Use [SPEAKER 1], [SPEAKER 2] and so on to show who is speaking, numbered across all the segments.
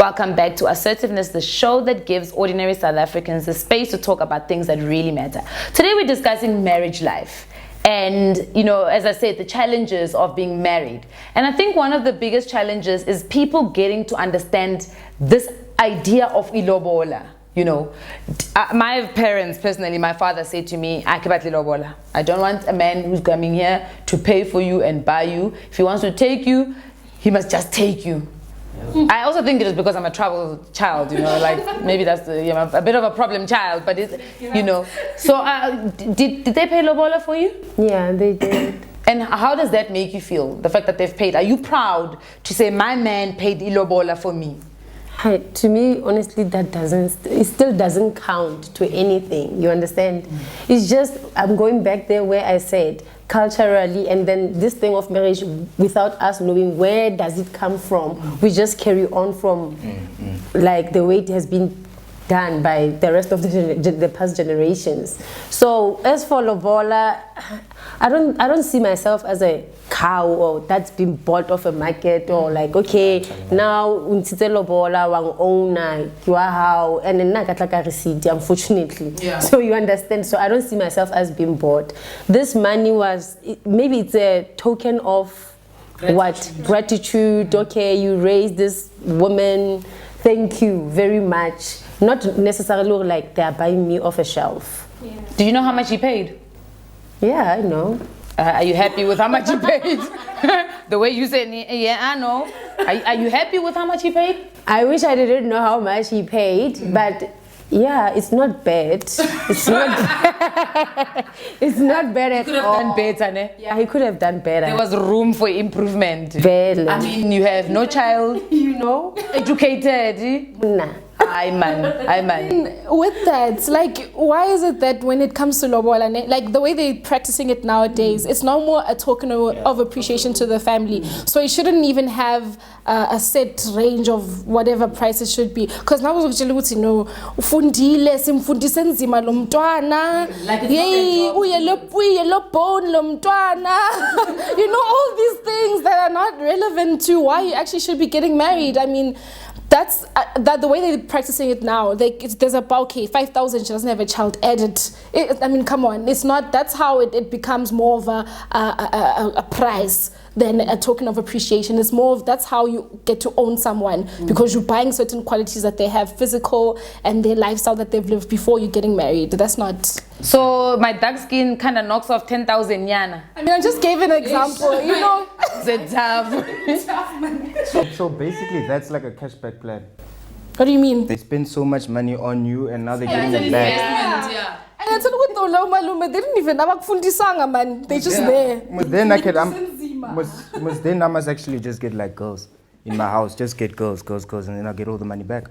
[SPEAKER 1] Welcome back to Assertiveness, the show that gives ordinary South Africans the space to talk about things that really matter. Today we're discussing marriage life. And, you know, as I said, the challenges of being married. And I think one of the biggest challenges is people getting to understand this idea of ilobola. You know, my parents, personally, my father said to me, I don't want a man who's coming here to pay for you and buy you. If he wants to take you, he must just take you. I also think it is because I'm a troubled child, you know, like maybe that's a bit of a problem child, but it's, you know. So did they pay lobola for you?
[SPEAKER 2] Yeah, they did.
[SPEAKER 1] And how does that make you feel, the fact that they've paid? Are you proud to say, my man paid ilobola for me?
[SPEAKER 2] To me, honestly, it still doesn't count to anything, you understand? It's just, I'm going back there where I said, culturally, and then this thing of marriage, without us knowing where does it come from, we just carry on from like the way it has been done by the rest of the past generations. So as for lobola, I don't see myself as a cow or that's been bought off a market or like, okay, now untite lobola wang owner how and then nakatla receipt, unfortunately.
[SPEAKER 1] Yeah.
[SPEAKER 2] So you understand. So I don't see myself as being bought. This money was maybe it's a token of gratitude. Okay, you raised this woman. Thank you very much. Not necessarily like they're buying me off a shelf.
[SPEAKER 1] Yeah. Do you know how much he paid?
[SPEAKER 2] Yeah, I know.
[SPEAKER 1] Are you happy with how much he paid? The way you said, yeah, I know. Are you happy with how much he paid?
[SPEAKER 2] I wish I didn't know how much he paid, but yeah, it's not bad. It's not. It's not bad at all.
[SPEAKER 1] He could have done better, ne?
[SPEAKER 2] Yeah, he could have done better.
[SPEAKER 1] There was room for improvement.
[SPEAKER 2] Very.
[SPEAKER 1] I mean, you have no child, you know, educated.
[SPEAKER 2] Nah.
[SPEAKER 1] I man.
[SPEAKER 3] With that, like, why is it that when it comes to lobola, like the way they're practicing it nowadays, it's no more a token of appreciation to the family. So it shouldn't even have a set range of whatever price it should be. Because now we're you know, ufundile simfundise nzima lo mntwana, yey uyelo bone lo mntwana. You know, all these things that are not relevant to why you actually should be getting married. I mean, that's that the way they're practicing it now. There's a okay, 5,000. She doesn't have a child. Edit. I mean, come on. It's not. That's how it becomes more of a price than a token of appreciation. It's more of that's how you get to own someone because you're buying certain qualities that they have, physical and their lifestyle that they've lived before you getting married. That's not.
[SPEAKER 1] So my dark skin kind of knocks off 10,000 yana.
[SPEAKER 3] I mean, I just gave an example. You know.
[SPEAKER 1] It's
[SPEAKER 4] tough. So basically, that's like a cashback plan.
[SPEAKER 3] What do you mean?
[SPEAKER 4] They spend so much money on you, and now they're getting it back.
[SPEAKER 3] Yeah. And I tell you what, they didn't even have man. They just there.
[SPEAKER 4] Then I must actually just get like girls in my house. Just get girls, and then I'll get all the money back.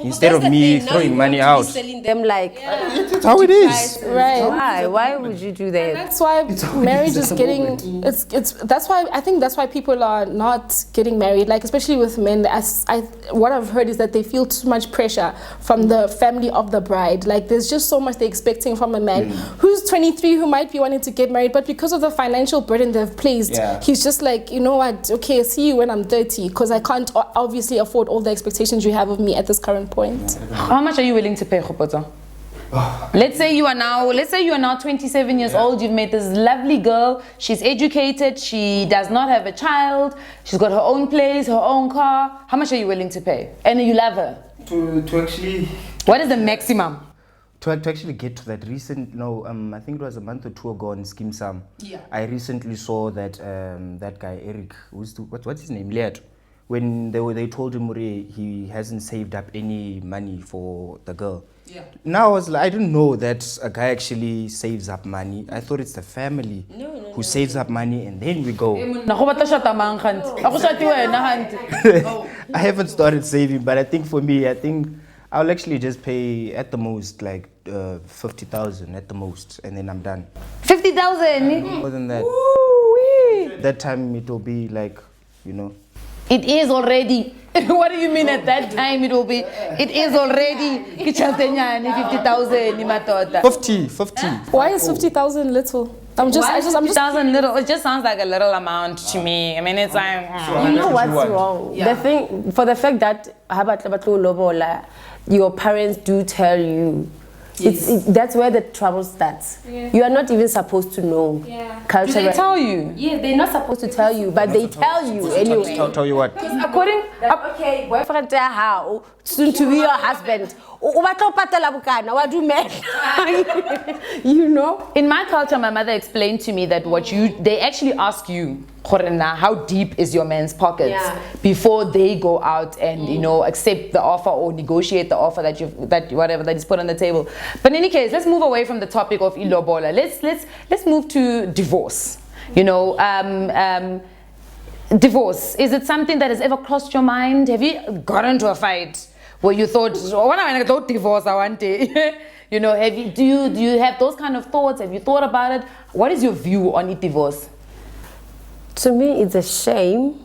[SPEAKER 4] Instead of me throwing money out.
[SPEAKER 2] Selling them like
[SPEAKER 4] that's how it is.
[SPEAKER 3] Right.
[SPEAKER 2] Why would you do that?
[SPEAKER 3] And that's why marriage is getting that's why I think that's why people are not getting married, like especially with men. What I've heard is that they feel too much pressure from the family of the bride. Like there's just so much they're expecting from a man who's 23 who might be wanting to get married, but because of the financial burden they've placed, he's just like, you know what, okay, see you when I'm 30 because I can't obviously afford all the expectations you have of me at this current point.
[SPEAKER 1] How much are you willing to pay, Khopoto? Let's say you are now 27 years old. You've met this lovely girl. She's educated. She does not have a child. She's got her own place, her own car. How much are you willing to pay? And you love her.
[SPEAKER 4] To actually.
[SPEAKER 1] What is the maximum?
[SPEAKER 4] To actually get to that I think it was a month or two ago on Skim Sam.
[SPEAKER 1] Yeah.
[SPEAKER 4] I recently saw that that guy Eric, what's his name, Leato. When they told him he hasn't saved up any money for the girl. Yeah. Now I was like, I didn't know that a guy actually saves up money. I thought it's the family who saves up money and then we go. I haven't started saving, but I think for me, I'll actually just pay at the most like 50,000 at the most, and then I'm done.
[SPEAKER 1] 50,000?
[SPEAKER 4] More than that.
[SPEAKER 1] Woo-wee.
[SPEAKER 4] That time it will be like, you know.
[SPEAKER 1] It is already. What do you mean at that time it will be? It is already. 50,000.
[SPEAKER 4] 50.
[SPEAKER 3] Why is 50,000 little? I'm just
[SPEAKER 1] 2,000 little. It just sounds like a little amount to me. I mean, it's like
[SPEAKER 2] You know what's wrong? The thing, for the fact that your parents do tell you, that's where the trouble starts. You are not even supposed to know.
[SPEAKER 1] Do they tell you?
[SPEAKER 2] Yeah, they're not supposed to tell you, but they tell you anyway.
[SPEAKER 4] Tell you what?
[SPEAKER 1] According,
[SPEAKER 2] Okay, boyfriend, how soon to be your husband? What do men? You know?
[SPEAKER 1] in my culture, my mother explained to me that they actually ask you, Khorena, how deep is your man's pockets before they go out and accept the offer or negotiate the offer that whatever that is put on the table. But in any case, let's move away from the topic of ilobola. Let's move to divorce. Divorce, is it something that has ever crossed your mind? Have you got into a fight where you thought, when I don't divorce, I want to? Do you have those kind of thoughts? Have you thought about it? What is your view on divorce?
[SPEAKER 2] To me, it's a shame.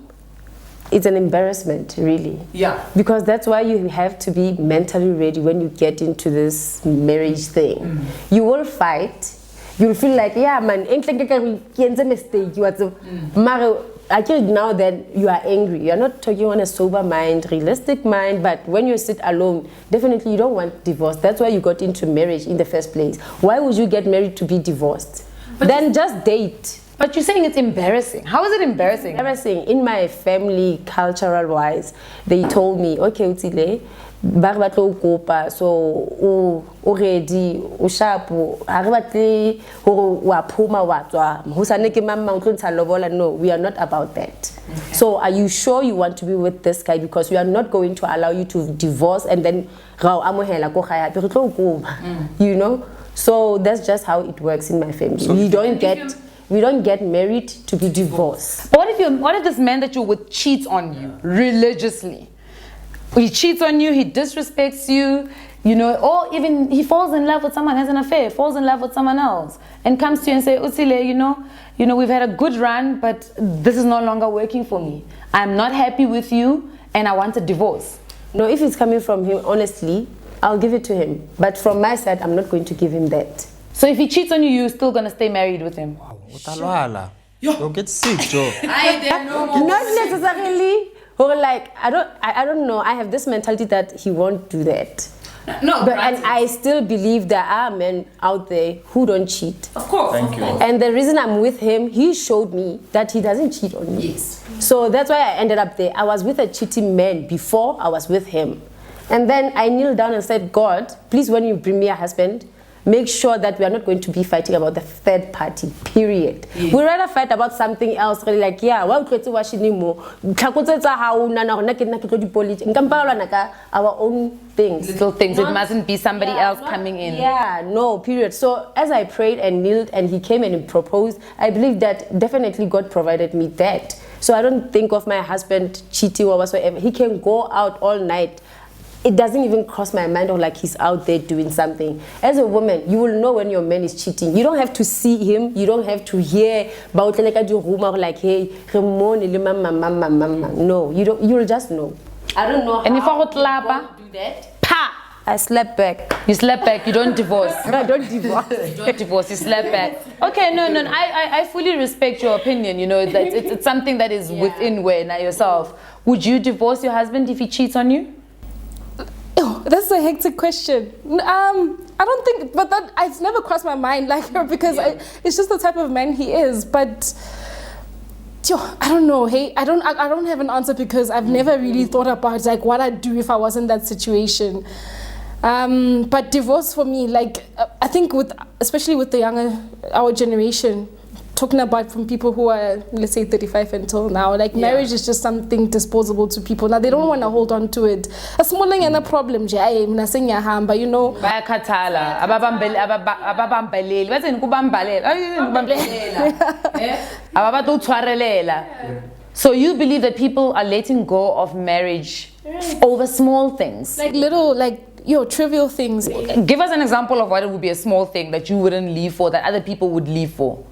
[SPEAKER 2] It's an embarrassment, really.
[SPEAKER 1] Yeah.
[SPEAKER 2] Because that's why you have to be mentally ready when you get into this marriage thing. You will fight. You'll feel like, yeah, man, mistake. Now then you are angry. You're not talking on a sober mind, realistic mind, but when you sit alone, definitely you don't want divorce. That's why you got into marriage in the first place. Why would you get married to be divorced? Then just date.
[SPEAKER 1] But you're saying it's embarrassing. How is it embarrassing?
[SPEAKER 2] Embarrassing. In my family, cultural wise, they told me, okay, Utile, so already no, we are not about that. So are you sure you want to be with this guy? Because we are not going to allow you to divorce and then so that's just how it works in my family. So we don't get married to be divorced.
[SPEAKER 1] But what if this man that you're with cheats on you religiously? He cheats on you, he disrespects you, or even he falls in love with someone, has an affair, falls in love with someone else, and comes to you and say, Utsile, we've had a good run, but this is no longer working for me. I'm not happy with you, and I want a divorce.
[SPEAKER 2] No, if it's coming from him, honestly, I'll give it to him. But from my side, I'm not going to give him that.
[SPEAKER 1] So if he cheats on you, you're still going to stay married with him?
[SPEAKER 4] Wow. You'll get sick, Joe.
[SPEAKER 2] Not necessarily. Or like, I don't know. I have this mentality that he won't do that.
[SPEAKER 1] No,
[SPEAKER 2] but and I still believe there are men out there who don't cheat.
[SPEAKER 1] Of course.
[SPEAKER 4] Thank you.
[SPEAKER 2] And the reason I'm with him, he showed me that he doesn't cheat on me.
[SPEAKER 1] Yes.
[SPEAKER 2] So that's why I ended up there. I was with a cheating man before I was with him. And then I kneeled down and said, God, please, when you bring me a husband, make sure that we are not going to be fighting about the third party, period. Yeah. We'd rather fight about something else, really, like, yeah, our own things.
[SPEAKER 1] Little things. It mustn't be somebody else coming in.
[SPEAKER 2] Yeah, no, period. So as I prayed and kneeled and he came and he proposed, I believe that definitely God provided me that. So I don't think of my husband cheating or whatsoever. He can go out all night. It doesn't even cross my mind or like he's out there doing something. As a woman, you will know when your man is cheating. You don't have to see him. You don't have to hear about rumor like, hey, no, you don't. You'll just know. I don't know.
[SPEAKER 1] And if I would
[SPEAKER 2] do that, I slap back.
[SPEAKER 1] You slap back. You don't divorce.
[SPEAKER 2] I don't divorce.
[SPEAKER 1] You don't divorce. You slap back. Okay, no. I fully respect your opinion. That it's something that is within yourself. Would you divorce your husband if he cheats on you?
[SPEAKER 3] Oh, that's a hectic question. I don't think, but that it's never crossed my mind because it's just the type of man he is. But I don't know. Hey, I don't have an answer because I've never really thought about what I'd do if I was in that situation. But divorce for me, I think especially with our generation, talking about from people who are, let's say, 35 until now, marriage is just something disposable to people. Now they don't want to hold on to it. A small thing and a problem, but
[SPEAKER 1] So you believe that people are letting go of marriage over small things?
[SPEAKER 3] Trivial things.
[SPEAKER 1] Give us an example of what it would be a small thing that you wouldn't leave for, that other people would leave for.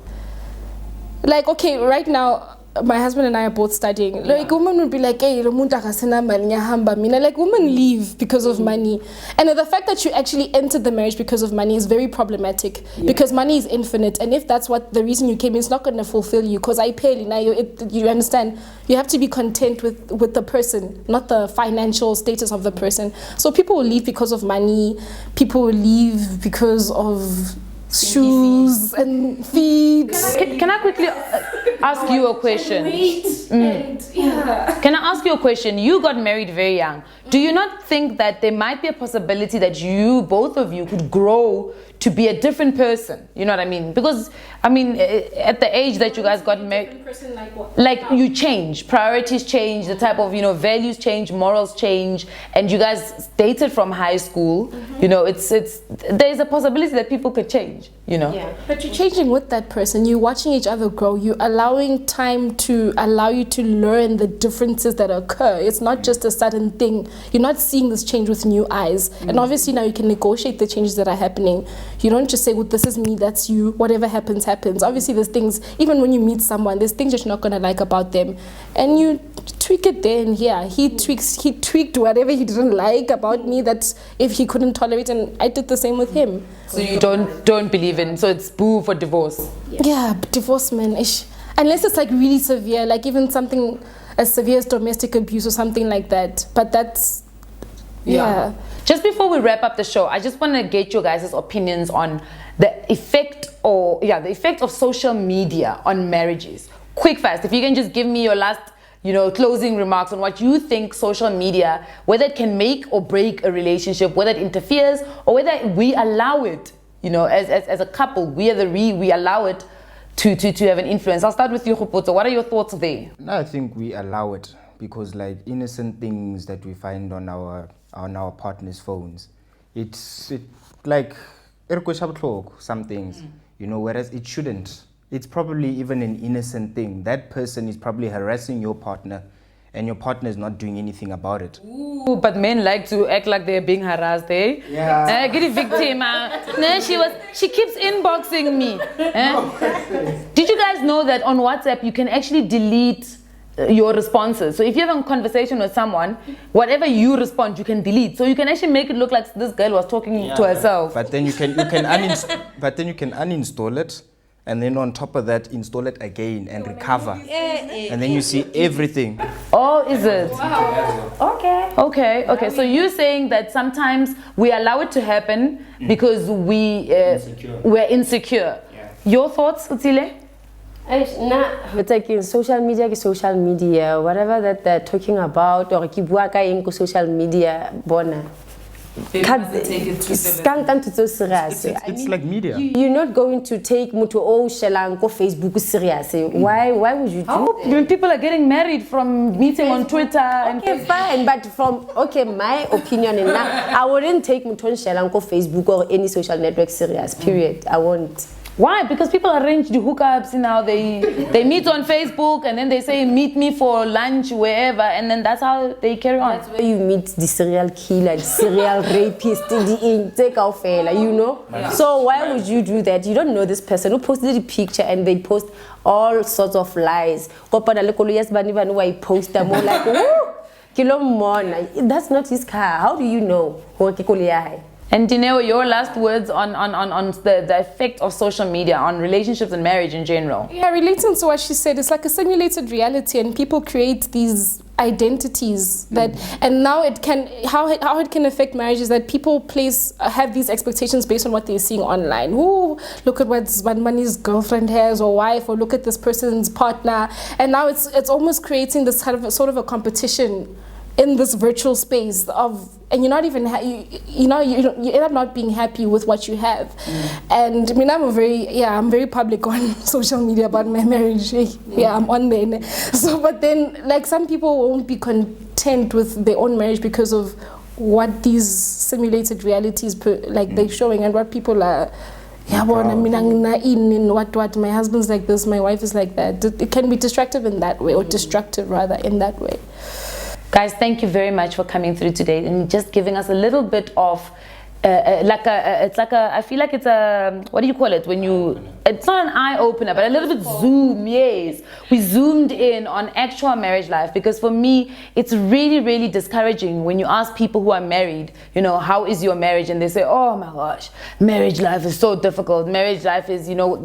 [SPEAKER 3] Okay, right now, my husband and I are both studying. Like, women would be like, hey, like, women leave because of money. And the fact that you actually entered the marriage because of money is very problematic, because money is infinite. And if that's what the reason you came in, it's not going to fulfill you. Because I pay, now you understand, you have to be content with the person, not the financial status of the person. So people will leave because of money. People will leave because of shoes and feet.
[SPEAKER 1] Can I quickly ask you a question? Can I ask you a question? You got married very young. Do you not think that there might be a possibility that you, both of you, could grow to be a different person? You know what I mean? Because, I mean, at the age that you guys got married,
[SPEAKER 3] Like what?
[SPEAKER 1] like you change, priorities change, the type of, values change, morals change, and you guys dated from high school. There's a possibility that people could change,
[SPEAKER 2] Yeah.
[SPEAKER 3] But you're changing with that person. You're watching each other grow. You're allowing time to allow you to learn the differences that occur. It's not just a sudden thing. You're not seeing this change with new eyes. And obviously now you can negotiate the changes that are happening. You don't just say, well, this is me, that's you. Whatever happens, happens. Obviously there's things, even when you meet someone, there's things that you're not going to like about them. And you tweak it there and here. He tweaked whatever he didn't like about me that if he couldn't tolerate, and I did the same with him.
[SPEAKER 1] So you don't believe in, so it's boo for divorce.
[SPEAKER 3] Yeah, divorce, man. Unless it's like really severe, like even something as severe as domestic abuse or something like that. But that's, yeah.
[SPEAKER 1] Just before we wrap up the show, I just want to get your guys' opinions on the effect of social media on marriages. Quick, fast. If you can just give me your last, closing remarks on what you think social media, whether it can make or break a relationship, whether it interferes or whether we allow it, as a couple, we allow it to have an influence. I'll start with you, Kgopotso. What are your thoughts there?
[SPEAKER 4] No, I think we allow it because, like, innocent things that we find on our partners' phones, it's like some things, whereas it shouldn't. It's probably even an innocent thing. That person is probably harassing your partner, and your partner is not doing anything about it.
[SPEAKER 1] Ooh, but men like to act like they're being harassed, eh?
[SPEAKER 4] Yeah.
[SPEAKER 1] Get a victim. No, she keeps inboxing me. Did you guys know that on WhatsApp you can actually delete your responses? So if you have a conversation with someone, whatever you respond, you can delete. So you can actually make it look like this girl was talking to herself.
[SPEAKER 4] But then you can uninstall it. And then on top of that, install it again and recover. And then you see everything.
[SPEAKER 1] Oh, is it? Wow. Okay. So you're saying that sometimes we allow it to happen because we're insecure.
[SPEAKER 4] Yeah.
[SPEAKER 1] Your thoughts, Utsile?
[SPEAKER 2] It's like in social media, whatever that they're talking about, or in social media, bona.
[SPEAKER 4] It's like media.
[SPEAKER 2] You're not going to take muto shelanko Facebook serious. Why would you do that?
[SPEAKER 1] When people are getting married from meeting on Twitter
[SPEAKER 2] Okay, fine, but my opinion in that, I wouldn't take muto shelanko Facebook or any social network serious. Period. I won't.
[SPEAKER 1] Why? Because people arrange the hookups now. They meet on Facebook and then they say meet me for lunch wherever, and then that's how they carry on.
[SPEAKER 2] That's where you meet the serial killer, the serial rapist, the take out fella, So why would you do that? You don't know this person who posted the picture and they post all sorts of lies. I post them more like, that's not his car. How do you know?
[SPEAKER 1] And Dineo, your last words on the effect of social media on relationships and marriage in general.
[SPEAKER 3] Yeah, relating to what she said, it's like a simulated reality, and people create these identities that, and now it can, how it can affect marriage is that people have these expectations based on what they're seeing online. Ooh, look at what Money's girlfriend has or wife, or look at this person's partner, and now it's almost creating this sort of a competition in this virtual space of, and you're not even you end up not being happy with what you have. And I mean, I'm very public on social media about my marriage. I'm on there. So, but then, like, some people won't be content with their own marriage because of what these simulated realities they're showing, and what people are. What my husband's like this, my wife is like that. It can be destructive in that way, or destructive rather in that way.
[SPEAKER 1] Guys, thank you very much for coming through today and just giving us a little bit of I feel like it's a, what do you call it when you, it's not an eye opener, but a little bit zoom. Yes, we zoomed in on actual marriage life, because for me it's really, really discouraging when you ask people who are married, you know, how is your marriage, and they say, oh my gosh, marriage life is so difficult, marriage life is, you know,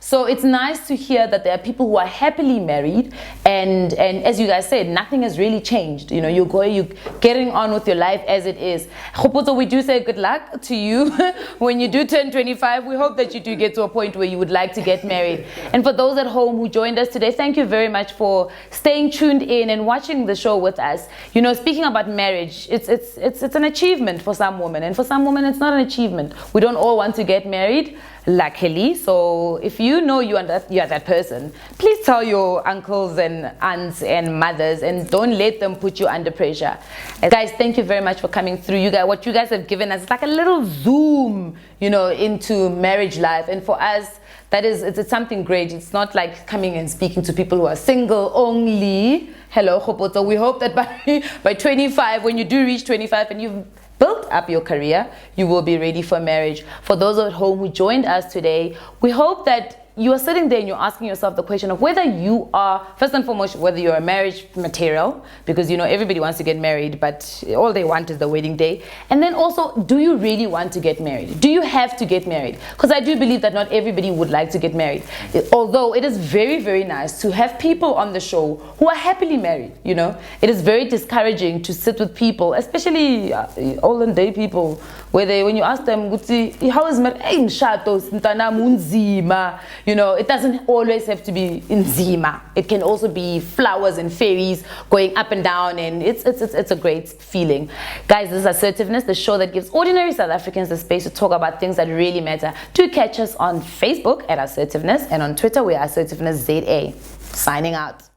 [SPEAKER 1] so it's nice to hear that there are people who are happily married, and as you guys said, nothing has really changed. You know, you're getting on with your life as it is. Kgopotso, we do say good luck to you when you do turn 25. We hope that you do get to a point where you would like to get married. And for those at home who joined us today, thank you very much for staying tuned in and watching the show with us. You know, speaking about marriage, it's an achievement for some women, and for some women it's not an achievement. We don't all want to get married, luckily. So if you know you are that person, please tell your uncles and aunts and mothers, and don't let them put you under pressure. Guys, thank you very much for coming through. You guys, what you guys have given us is like a little zoom, you know, into marriage life. And for us, that is, it's something great. It's not like coming and speaking to people who are single only. Hello, Kgopotso. We hope that by 25, when you do reach 25 and you've built up your career, you will be ready for marriage. For those at home who joined us today, we hope that you are sitting there and you're asking yourself the question of whether you are, first and foremost, whether you're a marriage material, because, you know, everybody wants to get married, but all they want is the wedding day. And then also, do you really want to get married? Do you have to get married? Because I do believe that not everybody would like to get married. Although it is very, very nice to have people on the show who are happily married, you know. It is very discouraging to sit with people, especially olden day people, where when you ask them, how is marriage? You know, it doesn't always have to be in Zima. It can also be flowers and fairies going up and down, and it's a great feeling. Guys, this is Assertiveness, the show that gives ordinary South Africans the space to talk about things that really matter. Do catch us on Facebook at Assertiveness, and on Twitter we are Assertiveness ZA. Signing out.